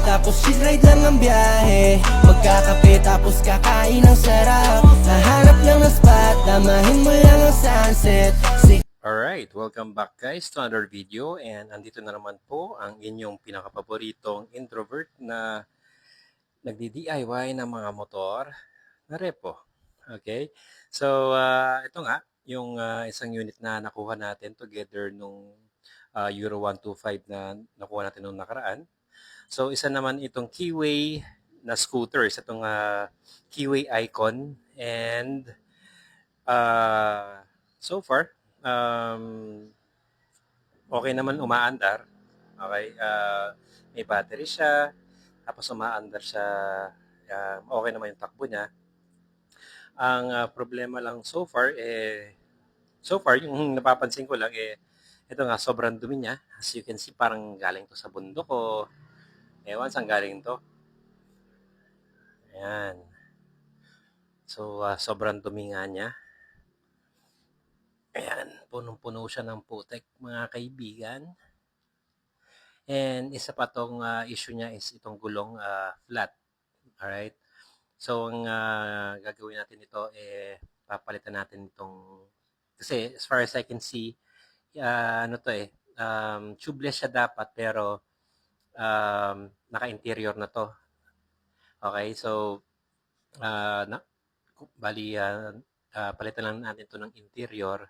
tapos chill ride lang ang biyahe. Magkakape tapos kakain ng sarap. Hahanap lang ng spot, damahin mo lang ang sunset. Alright, welcome back guys to another video, and andito na naman po ang inyong pinakapaboritong introvert na nagdi-DIY ng mga motor na repo. Okay? So, ito nga, yung isang unit na nakuha natin together nung Euro 125 na nakuha natin nung nakaraan. So, isa naman itong Keyway na scooter, isa itong Keyway Icon, and so far, okay naman umaandar. Okay, may battery siya, tapos umaandar siya, okay naman yung takbo niya. Ang problema lang so far yung napapansin ko lang ito nga, sobrang dumi niya. As you can see, parang galing to sa bundok o ewan saan galing to. Ayan. So, sobrang dumi nga niya. Ayan, punong-puno siya ng putek, mga kaibigan. And isa pa tong issue niya is itong gulong flat. Alright? So, ang gagawin natin ito, papalitan natin itong, kasi as far as I can see, tubeless siya dapat, pero naka-interior na to. Okay, so, palitan lang natin ito ng interior,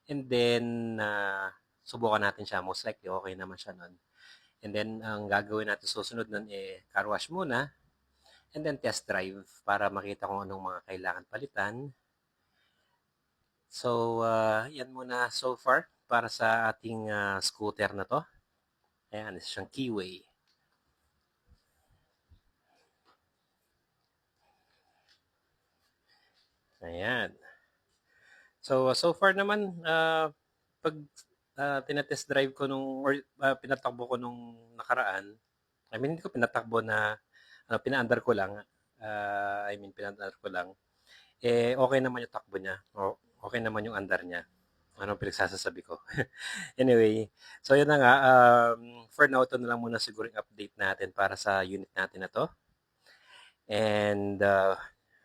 and then, subukan natin siya. Most likely, okay naman siya nun. And then, ang gagawin natin susunod nun, car wash muna, and then test drive para makita kung anong mga kailangan palitan. So, yan muna so far para sa ating scooter na to. Ayan, isa siyang Keyway. Ayan. So far naman, pag tinatest drive ko or pinatakbo ko nung nakaraan, hindi ko pinatakbo na, pinaandar ko lang, pinaandar ko lang, okay naman yung takbo niya, okay naman yung andar niya. Anong pinagsasasabi ko? Anyway, so yun na nga, for now, ito na lang muna siguro yung update natin para sa unit natin na to. And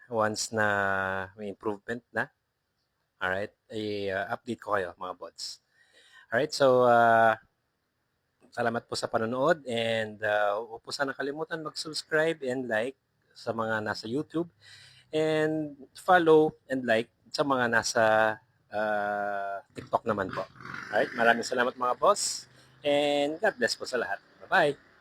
once na may improvement na, alright, update ko kayo mga bots. Alright, so salamat po sa panonood, and huwag po sana kalimutan mag-subscribe and like sa mga nasa YouTube, and follow and like sa mga nasa TikTok naman po. Alright, maraming salamat mga boss, and God bless po sa lahat. Bye-bye!